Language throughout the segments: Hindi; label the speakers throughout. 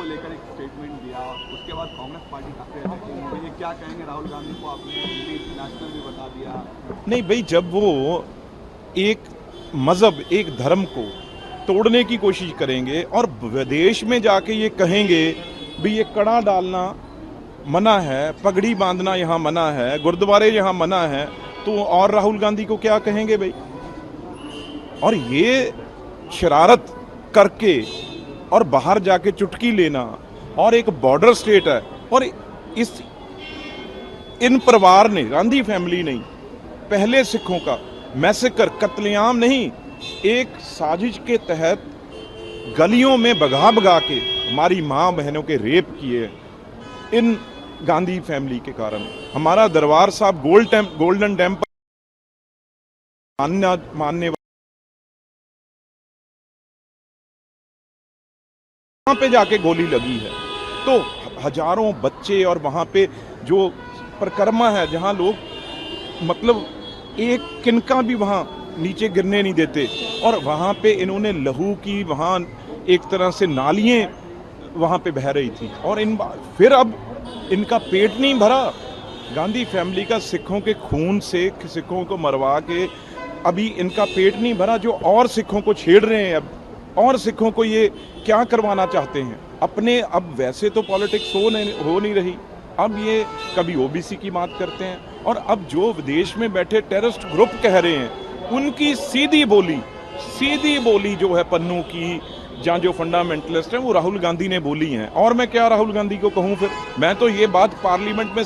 Speaker 1: लेकर एक स्टेटमेंट दिया, उसके बाद कांग्रेस पार्टी काफी अटैकिंग हो गई। ये क्या कहेंगे राहुल गांधी को? आपने नेशनल भी बता दिया।
Speaker 2: नहीं भाई, जब वो एक मजहब, एक धर्म को तोड़ने की कोशिश करेंगे और विदेश में जाके ये कहेंगे भी ये कड़ा डालना मना है, पगड़ी बांधना यहाँ मना है, गुरुद्वारे यहाँ मना है, तो और राहुल गांधी को क्या कहेंगे भाई? और ये शरारत करके और बाहर जाके चुटकी लेना, और एक बॉर्डर स्टेट है, और इन परिवार ने, गांधी फैमिली नहीं, पहले सिखों का मैसेकर, कत्लेआम नहीं, एक साजिश के तहत गलियों में भगा भगा के हमारी माँ बहनों के रेप किए। इन गांधी फैमिली के कारण हमारा दरबार साहब गोल्डन टेम्पल मानने वहां पे जाके गोली लगी है, तो हजारों बच्चे, और वहां पे जो परिक्रमा है जहां लोग मतलब एक किनका भी वहां नीचे गिरने नहीं देते, और वहां पे इन्होंने लहू की, वहां एक तरह से नालियां वहां पे बह रही थी, और फिर अब इनका पेट नहीं भरा। गांधी फैमिली का सिखों के खून से सिखों को मरवा के अभी इनका पेट नहीं भरा, जो और सिखों को छेड़ रहे हैं अब, और सिखों को ये क्या करवाना चाहते हैं अपने। अब वैसे तो पॉलिटिक्स हो नहीं रही, अब ये कभी ओबीसी की बात करते हैं, और अब जो विदेश में बैठे टेररिस्ट ग्रुप कह रहे हैं उनकी सीधी बोली जो है पन्नू की, जहाँ जो फंडामेंटलिस्ट हैं वो राहुल गांधी ने बोली हैं। और मैं क्या राहुल गांधी को कहूँ फिर? मैं तो ये बात पार्लियामेंट में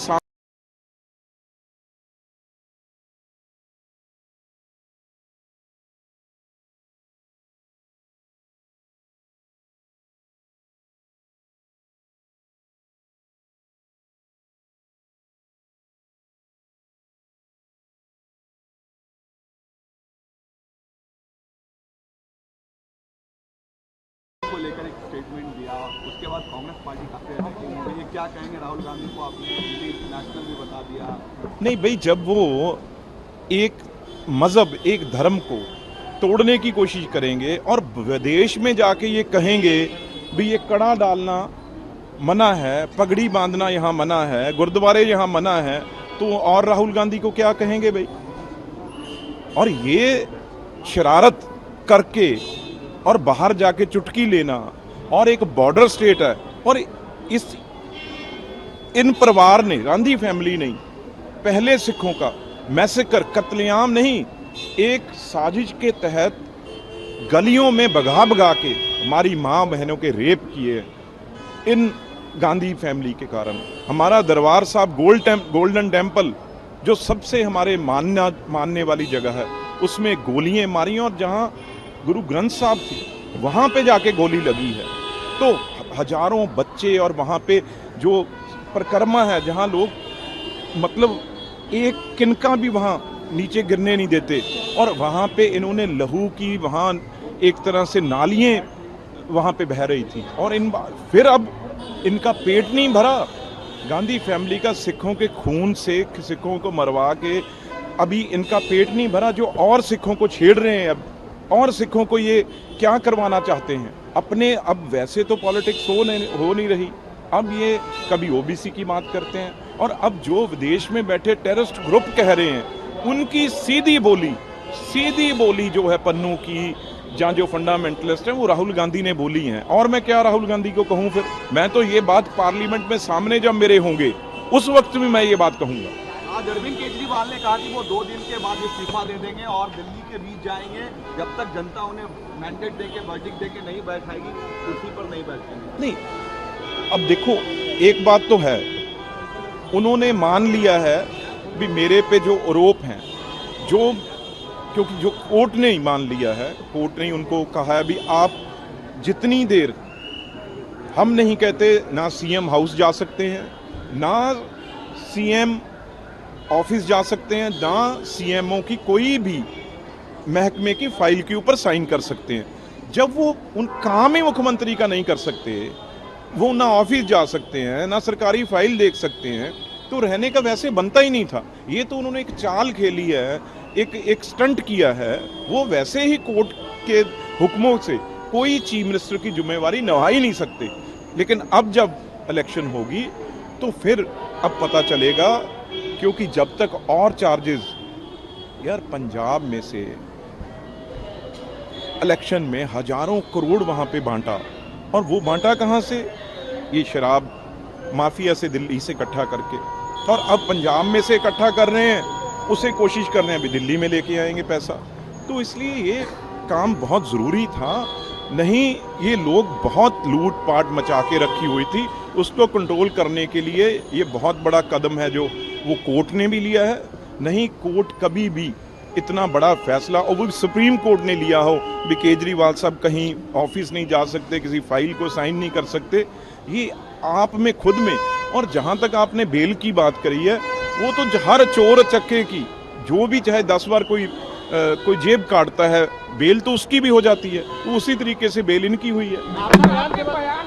Speaker 1: को लेकर एक स्टेटमेंट दिया, उसके बाद कांग्रेस पार्टी काफी अटैकिंग हो गई। ये क्या कहेंगे राहुल गांधी को? आपने नेशनल भी बता दिया।
Speaker 2: नहीं भाई, जब वो एक मजहब, एक धर्म को तोड़ने की कोशिश करेंगे और विदेश में जाके ये कहेंगे भी ये कड़ा डालना मना है, पगड़ी बांधना यहाँ मना है, गुरुद्वारे यहाँ मना है, तो और राहुल गांधी को क्या कहेंगे भाई? और ये शरारत करके और बाहर जाके चुटकी लेना, और एक बॉर्डर स्टेट है, और इन परिवार ने, गांधी फैमिली नहीं, पहले सिखों का मैसेकर, कत्लेआम नहीं, एक साजिश के तहत गलियों में भगा भगा के हमारी माँ बहनों के रेप किए। इन गांधी फैमिली के कारण हमारा दरबार साहब गोल्डन टेम्पल, जो सबसे हमारे मानने वाली जगह है, उसमें गोलियां मारी, और जहां गुरु ग्रंथ साहब थी वहां पे जाके गोली लगी है, तो हजारों बच्चे, और वहां पे जो परिक्रमा है जहां लोग मतलब एक किनका भी वहां नीचे गिरने नहीं देते, और वहां पे इन्होंने लहू की, वहां एक तरह से नालियां वहां पे बह रही थी, और फिर अब इनका पेट नहीं भरा। गांधी फैमिली का सिखों के खून से सिखों को मरवा के अभी इनका पेट नहीं भरा, जो और सिखों को छेड़ रहे हैं अब, और सिखों को ये क्या करवाना चाहते हैं अपने। अब वैसे तो पॉलिटिक्स हो नहीं रही, अब ये कभी ओबीसी की बात करते हैं, और अब जो विदेश में बैठे टेररिस्ट ग्रुप कह रहे हैं उनकी सीधी बोली जो है पन्नू की, जहाँ जो फंडामेंटलिस्ट हैं वो राहुल गांधी ने बोली हैं। और मैं क्या राहुल गांधी को कहूँ फिर? मैं तो ये बात पार्लियामेंट में सामने जब मेरे होंगे उस वक्त भी मैं ये बात कहूँगा।
Speaker 1: आज अरविंद केजरीवाल ने कहा कि वो 2 दिन के बाद इस्तीफा दे देंगे और दिल्ली के बीच जाएंगे, जब तक जनता उन्हें मैंडेट देके, वर्डिक्ट देके नहीं बैठाएगी, कुर्सी पर नहीं बैठेंगे।
Speaker 2: नहीं, अब देखो, एक बात तो है, उन्होंने मान लिया है भी मेरे पे जो आरोप हैं, क्योंकि जो कोर्ट ने ही मान लिया है, कोर्ट ने उनको कहा है भी आप जितनी देर, हम नहीं कहते ना सीएम हाउस जा सकते हैं, ना सीएम ऑफिस जा सकते हैं, ना सीएमओ की कोई भी महकमे की फाइल के ऊपर साइन कर सकते हैं। जब वो उन काम ही मुख्यमंत्री का नहीं कर सकते, वो ना ऑफिस जा सकते हैं, ना सरकारी फाइल देख सकते हैं, तो रहने का वैसे बनता ही नहीं था। ये तो उन्होंने एक चाल खेली है, एक स्टंट किया है। वो वैसे ही कोर्ट के हुक्मों से कोई चीफ मिनिस्टर की जिम्मेवारी निभा ही नहीं सकते। लेकिन अब जब इलेक्शन होगी तो फिर अब पता चलेगा, क्योंकि जब तक और चार्जेस, यार पंजाब में से इलेक्शन में हजारों करोड़ वहाँ पे बांटा, और वो बांटा कहाँ से? ये शराब माफिया से दिल्ली से इकट्ठा करके, और अब पंजाब में से इकट्ठा कर रहे हैं, उसे कोशिश कर रहे हैं अभी दिल्ली में लेके आएंगे पैसा। तो इसलिए ये काम बहुत ज़रूरी था, नहीं ये लोग बहुत लूट पाट मचा के रखी हुई थी, उसको कंट्रोल करने के लिए ये बहुत बड़ा कदम है जो वो कोर्ट ने भी लिया है। नहीं कोर्ट कभी भी इतना बड़ा फैसला, और वो सुप्रीम कोर्ट ने लिया हो भी केजरीवाल साहब कहीं ऑफिस नहीं जा सकते, किसी फाइल को साइन नहीं कर सकते, ये आप में खुद में। और जहाँ तक आपने बेल की बात करी है, वो तो हर चोर चक्के की, जो भी चाहे 10 बार कोई जेब काटता है, बेल तो उसकी भी हो जाती है, तो उसी तरीके से बेल इनकी हुई है।